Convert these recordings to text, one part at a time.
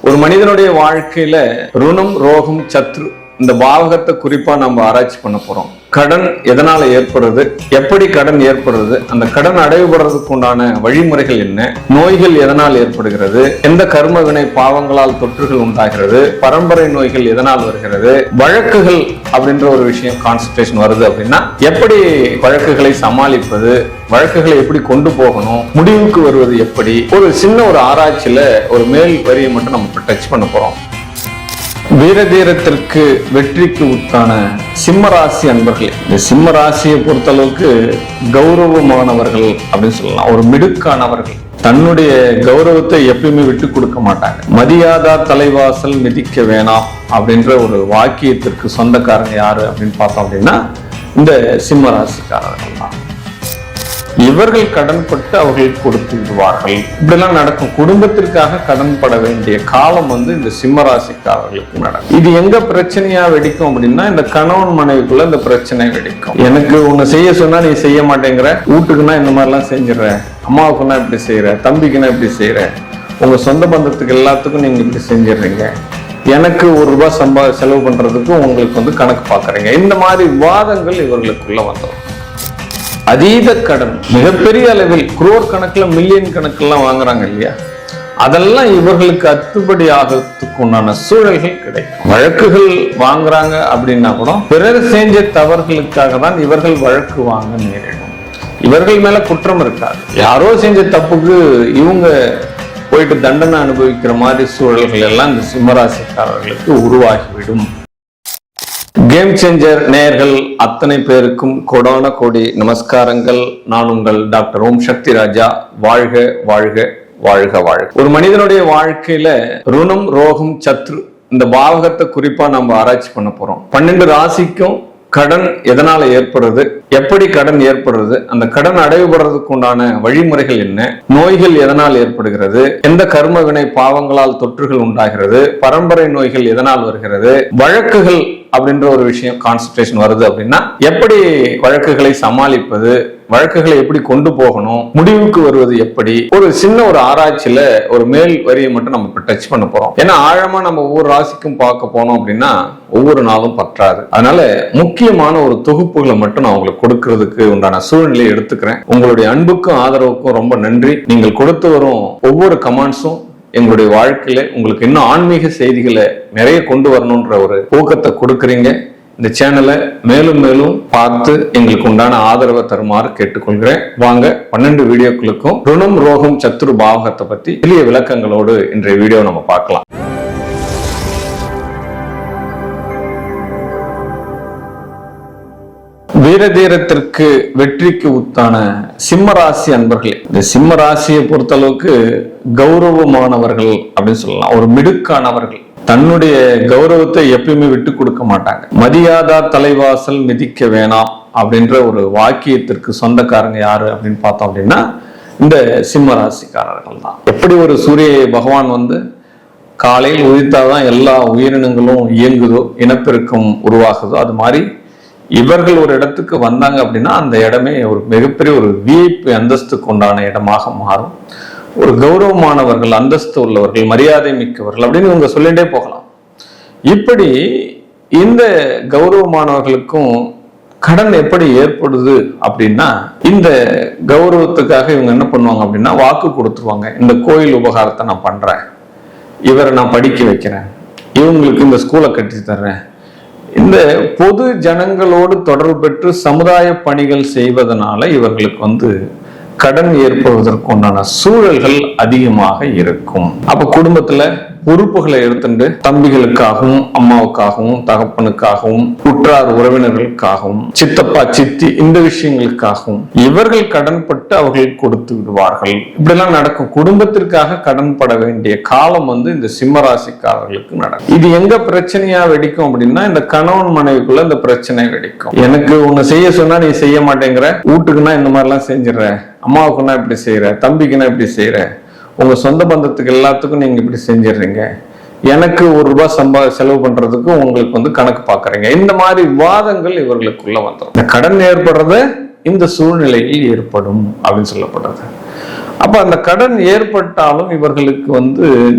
ஒரு மனிதனுடைய வாழ்க்கையில ருணம், ரோகம், சத்ரு இந்த பாவகத்தை குறிப்பா நம்ம ஆராய்ச்சி பண்ண போறோம். கடன் எதனால ஏற்படுறது, எப்படி கடன் ஏற்படுறது, அந்த கடன் அடைவுபடுறதுக்கு உண்டான வழிமுறைகள் என்ன, நோய்கள் எதனால் ஏற்படுகிறது, எந்த கர்ம வினை பாவங்களால் தொற்றுகள் உண்டாகிறது, பரம்பரை நோய்கள் எதனால் வருகிறது, வழக்குகள் அப்படின்ற ஒரு விஷயம் கான்சன்ட்ரேஷன் வருது அப்படின்னா எப்படி வழக்குகளை சமாளிப்பது, வழக்குகளை எப்படி கொண்டு போகணும், முடிவுக்கு வருவது எப்படி, ஒரு சின்ன ஒரு ஆராய்ச்சியில ஒரு மேல் வரியை மட்டும் நம்ம டச் பண்ண போறோம். வீரதீரத்திற்கு வெற்றிக்கு உத்தான சிம்ம ராசி அன்பர்களே, இந்த சிம்ம ராசியை பொறுத்த அளவுக்கு கௌரவமானவர்கள் அப்படின்னு சொல்லலாம். ஒரு மிடுக்கானவர்கள், தன்னுடைய கௌரவத்தை எப்பயுமே விட்டு கொடுக்க மாட்டாங்க. மதியாதா தலைவாசல் மிதிக்க வேணாம் அப்படின்ற ஒரு வாக்கியத்திற்கு சொந்தக்காரங்க யாரு அப்படின்னு பார்த்தோம் அப்படின்னா இந்த சிம்ம ராசிக்காரர்கள் தான். இவர்கள் கடன்பட்டு அவர்கள் கொடுத்து விடுவார்கள். இப்படிலாம் நடக்கும். குடும்பத்திற்காக கடன்பட வேண்டிய காலம் இந்த சிம்ம ராசிக்காரர்களுக்கு நடக்கும். இது எங்க பிரச்சனையா வெடிக்கும் அப்படின்னா இந்த கணவன் மனைவிக்குள்ள இந்த பிரச்சனை வெடிக்கும். எனக்கு உன்னை செய்ய சொன்னா நீ செய்ய மாட்டேங்கிற, வீட்டுக்குன்னா இந்த மாதிரிலாம் செஞ்சிடற, அம்மாவுக்குன்னா இப்படி செய்யற, தம்பிக்குன்னா இப்படி செய்யற, உங்க சொந்த பந்தத்துக்கு எல்லாத்துக்கும் நீங்க இப்படி செஞ்சிடுறீங்க, எனக்கு ₹1 செலவு பண்றதுக்கு உங்களுக்கு கணக்கு பாக்குறீங்க. இந்த மாதிரி வாதங்கள் இவர்களுக்குள்ள வந்துடும். அதீத கடன், மிகப்பெரிய அளவில் குரோர் கணக்குல, மில்லியன் கணக்கெல்லாம் வாங்குறாங்க இல்லையா, அதெல்லாம் இவர்களுக்கு அத்துப்படி ஆகிறதுக்கு உண்டான சூழல்கள் கிடைக்கும். வழக்குகள் வாங்குறாங்க அப்படின்னா கூட பிறர் செஞ்ச தவறுகளுக்காக தான் இவர்கள் வழக்கு வாங்க நேரிடும். இவர்கள் மேல குற்றம் இருக்காது, யாரோ செஞ்ச தப்புக்கு இவங்க போயிட்டு தண்டனை அனுபவிக்கிற மாதிரி சூழல்கள் எல்லாம் இந்த சிம்மராசிக்காரர்களுக்கு உருவாகிவிடும். கேம் சேஞ்சர் நேயர்கள் அத்தனை பேருக்கும் கோடான கோடி நமஸ்காரங்கள். நான் உங்கள் டாக்டர் ஓம் சக்தி ராஜா. வாழ்க வாழ்க வாழ்க வாழ்க. ஒரு மனிதனுடைய வாழ்க்கையில ருணம், ரோகம், சத்ரு இந்த பாவகத்தை குறிப்பா நம்ம ஆராய்ச்சி பண்ண போறோம். 12 ராசிக்கும் கடன் எதனால ஏற்படுறது, எப்படி கடன் ஏற்படுறது, அந்த கடன் அடைவுபடுறதுக்கு உண்டான வழிமுறைகள் என்ன, நோய்கள் எதனால் ஏற்படுகிறது, எந்த கர்ம வினை பாவங்களால் தொற்றுகள் உண்டாகிறது, பரம்பரை நோய்கள் எதனால் வருகிறது, வழக்குகள் அப்படின்ற ஒரு விஷயம் கான்சன்ட்ரேஷன் வருது அப்படின்னா எப்படி வழக்குகளை சமாளிப்பது, வழக்குகளை எப்படி கொண்டு போகணும், முடிவுக்கு வருவது எப்படி, ஒரு சின்ன ஒரு ஆராய்ச்சியில ஒரு மேல் வரியை மட்டும் நம்ம டச் பண்ண போறோம். ஏன்னா ஆழமா நம்ம ஒவ்வொரு ராசிக்கும் பார்க்க போனோம் அப்படின்னா ஒவ்வொரு நாளும் பற்றாது. அதனால முக்கியமான ஒரு தொகுப்புகளை மட்டும் நான் உங்களுக்கு கொடுக்கறதுக்கு உண்டான சூழ்நிலையை எடுத்துக்கிறேன். உங்களுடைய அன்புக்கும் ஆதரவுக்கும் ரொம்ப நன்றி. நீங்கள் கொடுத்து வரும் ஒவ்வொரு கமெண்ட்ஸும் எங்களுடைய வாழ்க்கையில உங்களுக்கு இன்னும் ஆன்மீக செய்திகளை நிறைய கொண்டு வரணும்ன்ற ஒரு ஊக்கத்தை கொடுக்குறீங்க. இந்த சேனலை மேலும் மேலும் பார்த்து எங்களுக்கு உண்டான ஆதரவை தருமாறு கேட்டுக்கொள்கிறேன். வாங்க 12 வீடியோக்களுக்கும் ருணம், ரோகம், சத்ரு பாவகத்தை பத்தி எளிய விளக்கங்களோடு இன்றைய வீடியோ நம்ம பார்க்கலாம். வீரதீரத்திற்கு வெற்றிக்கு உத்தான சிம்ம ராசி அன்பர்களே, இந்த சிம்ம ராசியை பொறுத்த அளவுக்கு கௌரவமானவர்கள் அப்படின்னு சொல்லலாம். ஒரு மிடுக்கானவர்கள், தன்னுடைய கௌரவத்தை எப்பயுமே விட்டு கொடுக்க மாட்டாங்க. மதியாதா தலைவாசல் மிதிக்க வேணாம் அப்படின்ற ஒரு வாக்கியத்திற்கு சொந்தக்காரங்க யாரு அப்படின்னு பார்த்தோம் அப்படின்னா இந்த சிம்ம ராசிக்காரர்கள் தான். எப்படி ஒரு சூரிய பகவான் காலையில் உதித்தாதான் எல்லா உயிரினங்களும் இயங்குதோ, இனப்பெருக்கம் உருவாகுதோ, அது மாதிரி இவர்கள் ஒரு இடத்துக்கு வந்தாங்க அப்படின்னா அந்த இடமே ஒரு மிகப்பெரிய ஒரு விஐபி அந்தஸ்து கொண்டான இடமாக மாறும். ஒரு கௌரவமானவர்கள், அந்தஸ்து உள்ளவர்கள், மரியாதை மிக்கவர்கள் அப்படின்னு இவங்க சொல்லிட்டே போகலாம். இப்படி இந்த கௌரவமானவர்களுக்கும் கடன் எப்படி ஏற்படுது அப்படின்னா இந்த கௌரவத்துக்காக இவங்க என்ன பண்ணுவாங்க அப்படின்னா வாக்கு கொடுத்துருவாங்க. இந்த கோயில் உபகாரத்தை நான் பண்றேன், இவரை நான் படிக்க வைக்கிறேன், இவங்களுக்கு இந்த ஸ்கூலை கட்டி தர்றேன். இந்த பொது ஜனங்களோடு தொடர்பு பெற்று சமுதாய பணிகள் செய்வதனால இவர்களுக்கு கடன் ஏற்படுவதற்கு உண்டான சூழல்கள் அதிகமாக இருக்கும். அப்ப குடும்பத்துல பொறுப்புகளை எடுத்துட்டு தம்பிகளுக்காகவும், அம்மாவுக்காகவும், தகப்பனுக்காகவும், உற்றார் உறவினர்களுக்காகவும், சித்தப்பா சித்தி இந்த விஷயங்களுக்காகவும் இவர்கள் கடன்பட்டு அவர்கள் கொடுத்து விடுவார்கள். இப்படிலாம் நடக்கும். குடும்பத்திற்காக கடன்பட வேண்டிய காலம் இந்த சிம்ம ராசிக்காரர்களுக்கு நடக்கும். இது எங்க பிரச்சனையா வெடிக்கும் அப்படின்னா இந்த கணவன் மனைவிக்குள்ள இந்த பிரச்சனை வெடிக்கும். எனக்கு உன்னை செய்ய சொன்னா நீ செய்ய மாட்டேங்கிற, வீட்டுக்குன்னா இந்த மாதிரிலாம் செஞ்சிடற, அம்மாவுக்குன்னா இப்படி செய்யற, தம்பிக்குன்னா இப்படி செய்யற, உங்க சொந்த பந்தத்துக்கு எல்லாத்துக்கும் நீங்க இப்படி செஞ்சிடுறீங்க, எனக்கு ₹1 செலவு பண்றதுக்கு உங்களுக்கு கணக்கு பாக்குறீங்க. இந்த மாதிரி வாதங்கள் இவர்களுக்குள்ள வந்துடும். இந்த கடன் ஏற்படுறத இந்த சூழ்நிலையில் ஏற்படும் அப்படின்னு சொல்லப்படுறது. அப்ப அந்த கடன் ஏற்பட்டாலும் இவர்களுக்கு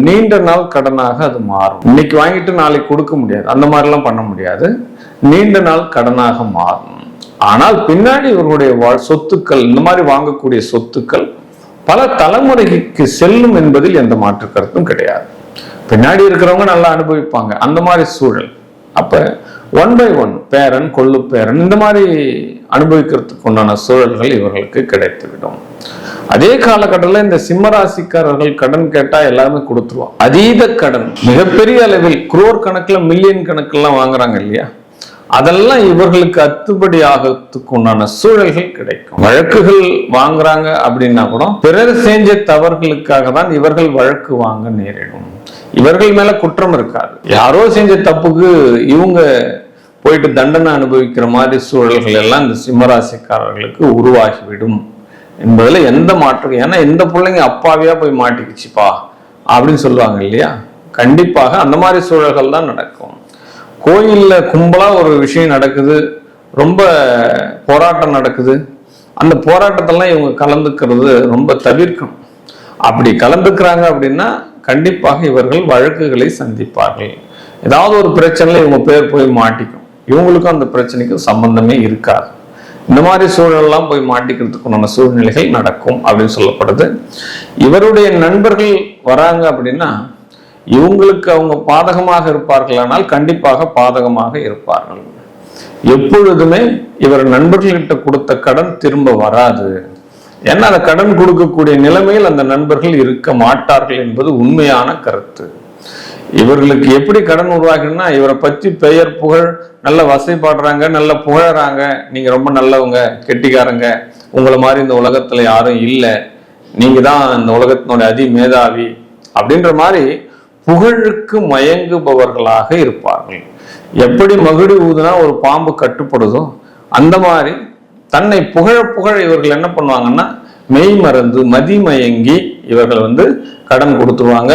நீண்ட நாள் கடனாக அது மாறும். இன்னைக்கு வாங்கிட்டு நாளைக்கு கொடுக்க முடியாது, அந்த மாதிரிலாம் பண்ண முடியாது. நீண்ட நாள் கடனாக மாறும். ஆனால் பின்னாடி இவர்களுடைய சொத்துக்கள், இந்த மாதிரி வாங்கக்கூடிய சொத்துக்கள் பல தலைமுறைக்கு செல்லும் என்பதில் எந்த மாற்று கருத்தும் கிடையாது. பின்னாடி இருக்கிறவங்க நல்லா அனுபவிப்பாங்க அந்த மாதிரி சூழல். அப்ப 1 by 1 பேரன் கொள்ளு பேரன் இந்த மாதிரி அனுபவிக்கிறதுக்கு உண்டான சூழல்கள் இவர்களுக்கு கிடைத்துவிடும். அதே காலகட்டத்தில் இந்த சிம்மராசிக்காரர்கள் கடன் கேட்டா எல்லாருமே கொடுத்துருவோம். அதீத கடன் மிகப்பெரிய அளவில் குரோர் கணக்குல மில்லியன் கணக்கெல்லாம் வாங்குறாங்க இல்லையா, அதெல்லாம் இவர்களுக்கு அத்துப்படி ஆகிறதுக்கு உண்டான சூழல்கள் கிடைக்கும். வழக்குகள் வாங்குறாங்க அப்படின்னா கூட பிறர் செஞ்ச தவறுகளுக்காக தான் இவர்கள் வழக்கு வாங்க நேரிடும். இவர்கள் மேல குற்றம் இருக்காது, யாரோ செஞ்ச தப்புக்கு இவங்க போயிட்டு தண்டனை அனுபவிக்கிற மாதிரி சூழல்கள் எல்லாம் இந்த சிம்மராசிக்காரர்களுக்கு உருவாகிவிடும் என்பதுல எந்த மாற்றம். ஏன்னா இந்த பிள்ளைங்க அப்பாவியா போய் மாட்டிக்கிச்சுப்பா அப்படின்னு சொல்லுவாங்க இல்லையா, கண்டிப்பாக அந்த மாதிரி சூழல்கள் தான் நடக்கும். கோயில்ல கும்பலா ஒரு விஷயம் நடக்குது, ரொம்ப போராட்டம் நடக்குது, அந்த போராட்டத்தெல்லாம் இவங்க கலந்துக்கிறது ரொம்ப தவிர்க்கணும். அப்படி கலந்துக்கிறாங்க அப்படின்னா கண்டிப்பாக இவர்கள் வழக்குகளை சந்திப்பார்கள். ஏதாவது ஒரு பிரச்சனையில இவங்க பேர் போய் மாட்டிக்கும், இவங்களுக்கும் அந்த பிரச்சனைக்கும் சம்பந்தமே இருக்காது. இந்த மாதிரி சூழல்லாம் போய் மாட்டிக்கிறதுக்குண்டான சூழ்நிலைகள் நடக்கும் அப்படின்னு சொல்லப்படுது. இவருடைய நண்பர்கள் வராங்க அப்படின்னா இவங்களுக்கு அவங்க பாதகமாக இருப்பார்கள், ஆனால் கண்டிப்பாக பாதகமாக இருப்பார்கள். எப்பொழுதுமே இவர் நண்பர்கள்கிட்ட கொடுத்த கடன் திரும்ப வராது. ஏன்னா அந்த கடன் கொடுக்கக்கூடிய நிலைமையில் அந்த நண்பர்கள் இருக்க மாட்டார்கள் என்பது உண்மையான கருத்து. இவர்களுக்கு எப்படி கடன் உருவாக்குன்னா, இவரை பற்றி பெயர் புகழ் நல்ல வசைப்பாடுறாங்க, நல்ல புகழறாங்க, நீங்க ரொம்ப நல்லவங்க, கெட்டிக்காரங்க, உங்களை மாதிரி இந்த உலகத்துல யாரும் இல்லை, நீங்க தான் இந்த உலகத்தினுடைய அதி மேதாவி அப்படின்ற மாதிரி புகழுக்கு மயங்குபவர்களாக இருப்பார்கள். எப்படி மகுடி ஊதுனா ஒரு பாம்பு கட்டுப்படுதோ அந்த மாதிரி தன்னை புகழ புகழ இவர்கள் என்ன பண்ணுவாங்கன்னா மெய் மறந்து மதிமயங்கி இவர்கள் கடன் கொடுத்துருவாங்க,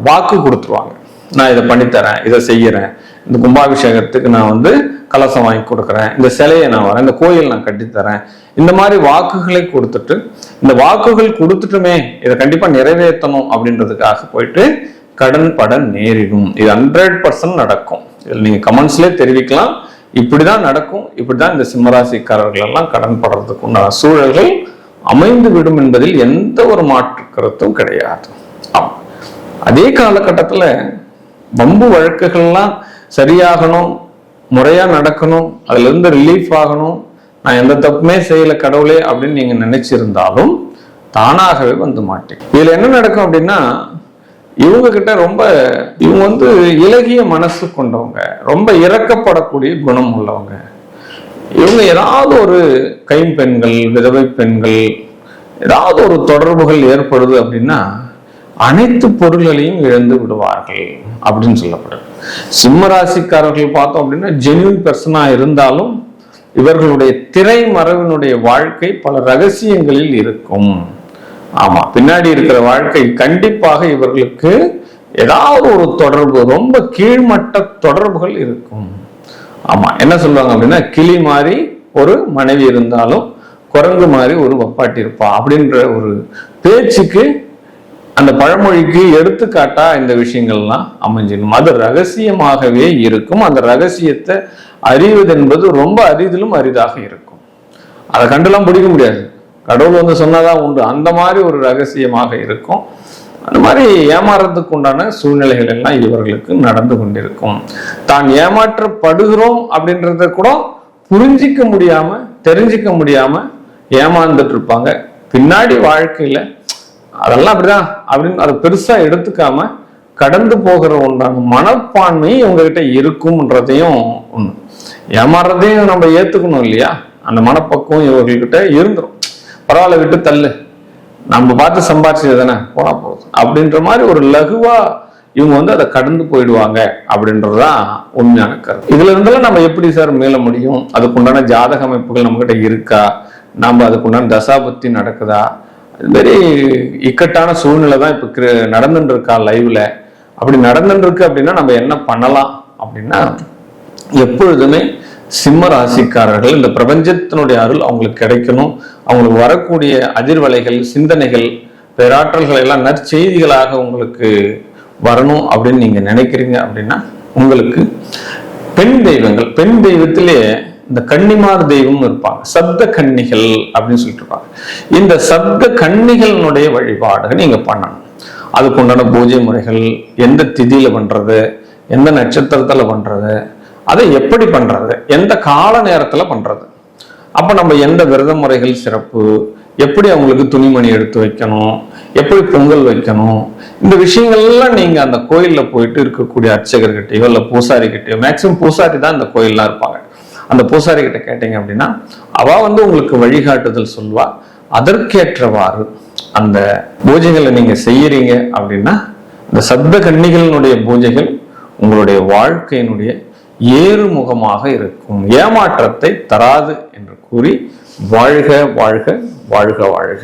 வாக்கு கொடுத்துருவாங்க. நான் இதை பண்ணித்தரேன், இதை செய்யறேன், இந்த கும்பாபிஷேகத்துக்கு நான் கலசம் வாங்கி கொடுக்குறேன், இந்த சிலையை நான் வரேன், இந்த கோயில் நான் கட்டித்தரேன், இந்த மாதிரி வாக்குகளை கொடுத்துட்டு இந்த வாக்குகள் கொடுத்துட்டுமே இதை கண்டிப்பா நிறைவேற்றணும் அப்படின்றதுக்காக போயிட்டு கடன் பட நேரிடும். இது 100% நடக்கும். இதில் நீங்க கமெண்ட்ஸ்லேயே தெரிவிக்கலாம், இப்படிதான் நடக்கும், இப்படிதான் இந்த சிம்மராசிக்காரர்கள் எல்லாம் கடன் படுறதுக்கு உண்டான சூழல்கள் அமைந்து விடும் என்பதில் எந்த ஒரு மாற்று கருத்தும் கிடையாது. அதே காலகட்டத்துல வம்பு வழக்குகள்லாம் சரியாகணும், முறையா நடக்கணும், அதுல இருந்து ரிலீஃப் ஆகணும், நான் எந்த தப்புமே செய்யல கடவுளே அப்படின்னு நீங்க நினைச்சிருந்தாலும் தானாகவே மாட்டேன். இதுல என்ன நடக்கும் அப்படின்னா இவங்க கிட்ட இவங்க இலகிய மனசு கொண்டவங்க, ரொம்ப இரக்கப்படக்கூடிய குணம் உள்ளவங்க. இவங்க ஏதாவது ஒரு கைம்பெண்கள், விதவை பெண்கள், ஏதாவது ஒரு தொடர்புகள் ஏற்படுது அப்படின்னா அனைத்து பொருள்களையும் இழந்து விடுவார்கள் அப்படின்னு சொல்லப்படுது. சிம்மராசிக்காரர்கள் பார்த்தோம் அப்படின்னா ஜென்யூன் பர்சனா இருந்தாலும் இவர்களுடைய திரைமறைவினுடைய வாழ்க்கை பல ரகசியங்களில் இருக்கும். ஆமா, பின்னாடி இருக்கிற வாழ்க்கை கண்டிப்பாக இவர்களுக்கு ஏதாவது ஒரு தொடர்பு, ரொம்ப கீழ்மட்ட தொடர்புகள் இருக்கும். ஆமா, என்ன சொல்லுவாங்க அப்படின்னா கிளி மாதிரி ஒரு மனைவி இருந்தாலும் குரங்கு மாதிரி ஒரு வப்பாட்டி இருப்பா அப்படின்ற ஒரு பேச்சுக்கு, அந்த பழமொழிக்கு எடுத்துக்காட்டா இந்த விஷயங்கள்லாம் அமைஞ்சிடும். அது ரகசியமாகவே இருக்கும். அந்த ரகசியத்தை அறிவது என்பது ரொம்ப அரிதிலும் அரிதாக இருக்கும். அதை கண்டுலாம் பிடிக்க முடியாது, கடவுள் சொன்னாதான் உண்டு. அந்த மாதிரி ஒரு ரகசியமாக இருக்கும். அந்த மாதிரி ஏமாறதுக்கு உண்டான சூழ்நிலைகள் எல்லாம் இவர்களுக்கு நடந்து கொண்டிருக்கும். தான் ஏமாற்றப்படுகிறோம் அப்படின்றத கூட புரிஞ்சிக்க முடியாம, தெரிஞ்சிக்க முடியாம ஏமாந்துட்டு இருப்பாங்க. பின்னாடி வாழ்க்கையில அதெல்லாம் அப்படிதான் அப்படின்னு அதை பெருசா எடுத்துக்காம கடந்து போகிற உண்டான மனப்பான்மை இவங்ககிட்ட இருக்கும்ன்றதையும் ஒண்ணு. ஏமாறதையும் நம்ம ஏத்துக்கணும் இல்லையா, அந்த மனப்பக்குவம் இவர்கள்கிட்ட இருந்துரும். பரவாயில்ல, விட்டு தள்ளு, நம்ம பார்த்து சம்பாதிச்சது தானே, போனா போகுது அப்படின்ற மாதிரி ஒரு லகுவா இவங்க அதை கடந்து போயிடுவாங்க அப்படின்றதுதான் உண்மையான கருத்து. இதுல இருந்தெல்லாம் நம்ம எப்படி சார் மீள முடியும்? அதுக்குண்டான ஜாதக அமைப்புகள் நம்ம கிட்ட இருக்கா? நம்ம அதுக்குண்டான தசாபுத்தி நடக்குதா? இது மாதிரி இக்கட்டான சூழ்நிலை தான் இப்ப நடந்துட்டு இருக்கா லைவ்ல. அப்படி நடந்துட்டு இருக்கு அப்படின்னா நம்ம என்ன பண்ணலாம் அப்படின்னா, எப்பொழுதுமே சிம்ம ராசிக்காரர்கள் இந்த பிரபஞ்சத்தினுடைய அருள் அவங்களுக்கு கிடைக்கணும், அவங்களுக்கு வரக்கூடிய அதிர்வலைகள், சிந்தனைகள், பேராற்றல்கள் எல்லாம் நற்செய்திகளாக உங்களுக்கு வரணும் அப்படின்னு நீங்க நினைக்கிறீங்க அப்படின்னா உங்களுக்கு பெண் தெய்வங்கள், பெண் தெய்வத்திலே இந்த கன்னிமார் தெய்வம் இருப்பாங்க, சப்த கன்னிகள் அப்படின்னு சொல்லிட்டு இருப்பாங்க. இந்த சப்த கன்னிகளினுடைய வழிபாடு நீங்க பண்ணணும். அதுக்கு உண்டான பூஜை முறைகள், எந்த திதியில பண்றது, எந்த நட்சத்திரத்துல பண்றது, அதை எப்படி பண்றது, எந்த கால நேரத்துல பண்றது, அப்ப நம்ம எந்த விரத முறைகள் சிறப்பு, எப்படி அவங்களுக்கு துணிமணி எடுத்து வைக்கணும், எப்படி பொங்கல் வைக்கணும், இந்த விஷயங்கள்லாம் நீங்க அந்த கோயில்ல போயிட்டு இருக்கக்கூடிய அர்ச்சகர்கிட்டயோ இல்ல பூசாரி கிட்டயோ, மேக்சிமம் பூசாரி தான் இந்த கோயில்லாம் இருப்பாங்க, அந்த பூசாரி கிட்ட கேட்டீங்க அப்படின்னா அவ உங்களுக்கு வழிகாட்டுதல் சொல்வா. அதற்கேற்றவாறு அந்த பூஜைகளை நீங்க செய்யறீங்க அப்படின்னா இந்த சப்த கன்னிகளினுடைய பூஜைகள் உங்களுடைய வாழ்க்கையினுடைய ஏறுமுகமாக இருக்கும், ஏமாற்றத்தை தராது என்று கூறி வாழ்க வாழ்க வாழ்க வாழ்க.